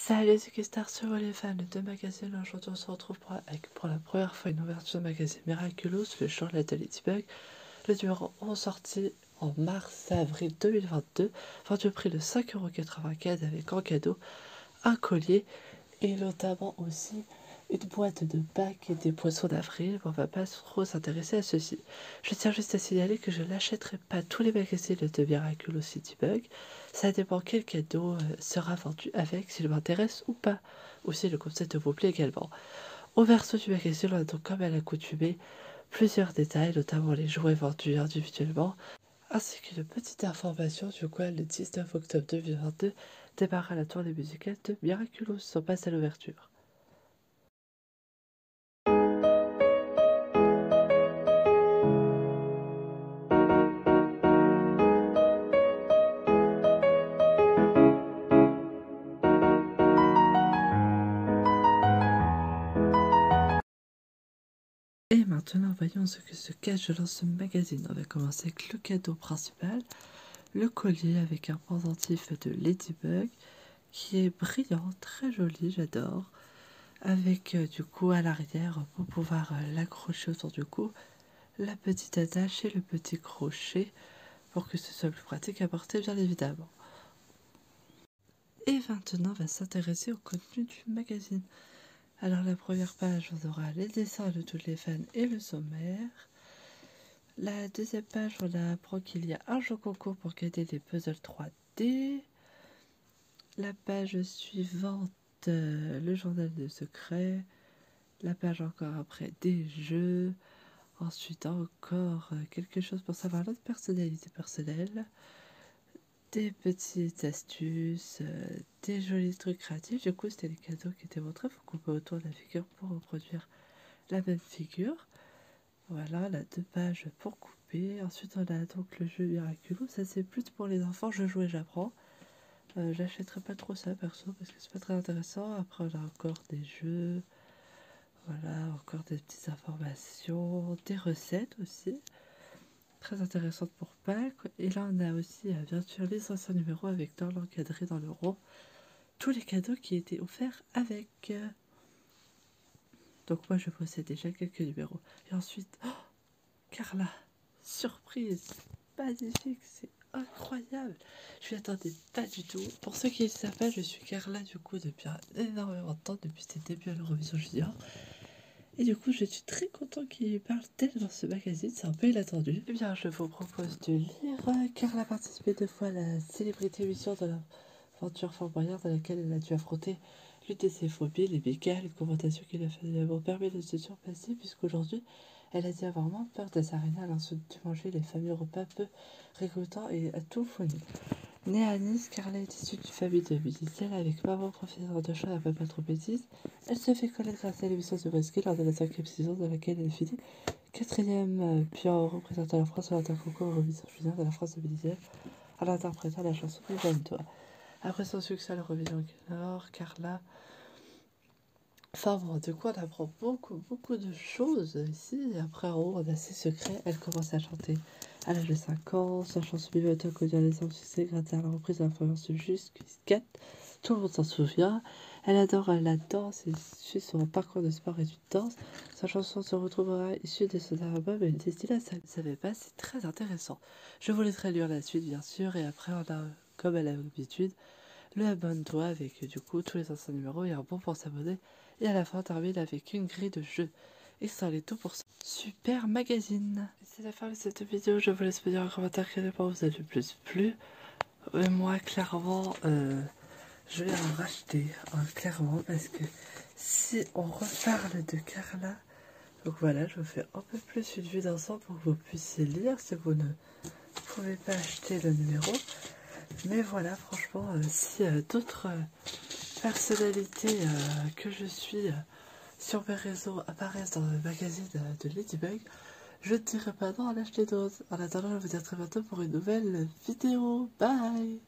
Salut, c'est Kistar sur les fans de magazine. Aujourd'hui, on se retrouve pour la première fois une ouverture de magazine Miraculous, le journal de Ladybug. Le numéro 11 sorti en mars-avril 2022, vendu au prix de 5,95 € avec en cadeau un collier et notamment aussi une boîte de bacs et des poissons d'avril, mais on va pas trop s'intéresser à ceci. Je tiens juste à signaler que je n'achèterai pas tous les magazines de Miraculous Ladybug. Ça dépend quel cadeau sera vendu avec, s'il m'intéresse ou pas, ou si le concept vous plaît également. Au verso du magazine, on a donc comme à l'accoutumée plusieurs détails, notamment les jouets vendus individuellement, ainsi qu'une petite information du quoi le 19 octobre 2022 démarra la tournée musicale de Miraculous. On passe à l'ouverture. Et maintenant, voyons ce que se cache dans ce magazine. On va commencer avec le cadeau principal, le collier avec un pendentif de Ladybug qui est brillant, très joli, j'adore. Avec du coup à l'arrière pour pouvoir l'accrocher autour du cou, la petite attache et le petit crochet pour que ce soit plus pratique à porter bien évidemment. Et maintenant, on va s'intéresser au contenu du magazine. Alors la première page, on aura les dessins de toutes les fans et le sommaire. La deuxième page, on apprend qu'il y a un jeu concours pour gagner des puzzles 3D. La page suivante, le journal de secret. La page encore après, des jeux. Ensuite encore quelque chose pour savoir notre personnalité personnelle. Des petites astuces, des jolis trucs créatifs. Du coup, c'était les cadeaux qui étaient montrés. Il faut couper autour de la figure pour reproduire la même figure. Voilà, la 2 pages pour couper. Ensuite, on a donc le jeu Miraculous. Ça, c'est plus pour les enfants. Je joue et j'apprends. J'achèterai pas trop ça, perso, parce que c'est pas très intéressant. Après, on a encore des jeux. Voilà, encore des petites informations. Des recettes aussi. Très intéressante pour Pâques. Et là, on a aussi, bien sûr, les anciens numéros avec dans l'encadré, dans le rond, tous les cadeaux qui étaient offerts avec. Donc moi, je possède déjà quelques numéros. Et ensuite, oh, Carla, surprise, magnifique, c'est incroyable. Je m'y attendais pas du tout. Pour ceux qui ne savent pas, je suis Carla du coup depuis énormément de temps, depuis ses débuts à l'Eurovision Junior. Et du coup, je suis très content qu'il parle d'elle dans ce magazine, c'est un peu inattendu. Eh bien, je vous propose de lire. Carla a participé 2 fois à la célébrité émission de l'aventure Fort Boyard dans laquelle elle a dû affronter l'une de ses phobies, les bécasses, une confrontation qui lui a finalement permis de se surpasser, puisqu'aujourd'hui, elle a dit avoir moins peur des arénas alors de manger les fameux repas peu récoltants et à tout fourni. Née à Nice, Carla est issue d'une famille de musiciens avec maman professeure de chant à Papa trompettiste. Elle se fait connaître grâce à l'émission de Bosquet lors de la 5e saison dans laquelle elle finit 4e, puis en représentant la France sur l'interconcours Eurovision Junior de la France 2019 en interprétant la chanson Toi. Après son succès à l'Eurovision Nord, Carla... Enfin bon, du coup on apprend beaucoup de choses ici. Et après en haut on a ses secrets. Elle commence à chanter à l'âge de 5 ans. Sa chanson bibliothèque connu les hommes succès grâce à la reprise de l'influence jusqu'à 4. Tout le monde s'en souvient. Elle adore la danse et suit son parcours de sport et de danse. Sa chanson se retrouvera issue de son album et destinée à ça. Ne savais pas, c'est très intéressant. Je vous laisserai lire la suite bien sûr. Et après on a, comme à l'habitude, le abonne-toi avec du coup tous les anciens numéros et un bon pour s'abonner. Et à la fin, on termine avec une grille de jeux. Et ça est tout pour ce super magazine. C'est la fin de cette vidéo. Je vous laisse me dire en commentaire quel élément vous a le plus plu. Moi, clairement, je vais en racheter. Clairement, parce que si on reparle de Carla, donc voilà, je vous fais un peu plus une vue d'ensemble pour que vous puissiez lire si vous ne pouvez pas acheter le numéro. Mais voilà, franchement, si d'autres personnalités que je suis sur mes réseaux apparaissent dans le magazine de Ladybug, je ne dirai pas non à l'acheter d'autres. En attendant, je vous dis à très bientôt pour une nouvelle vidéo. Bye!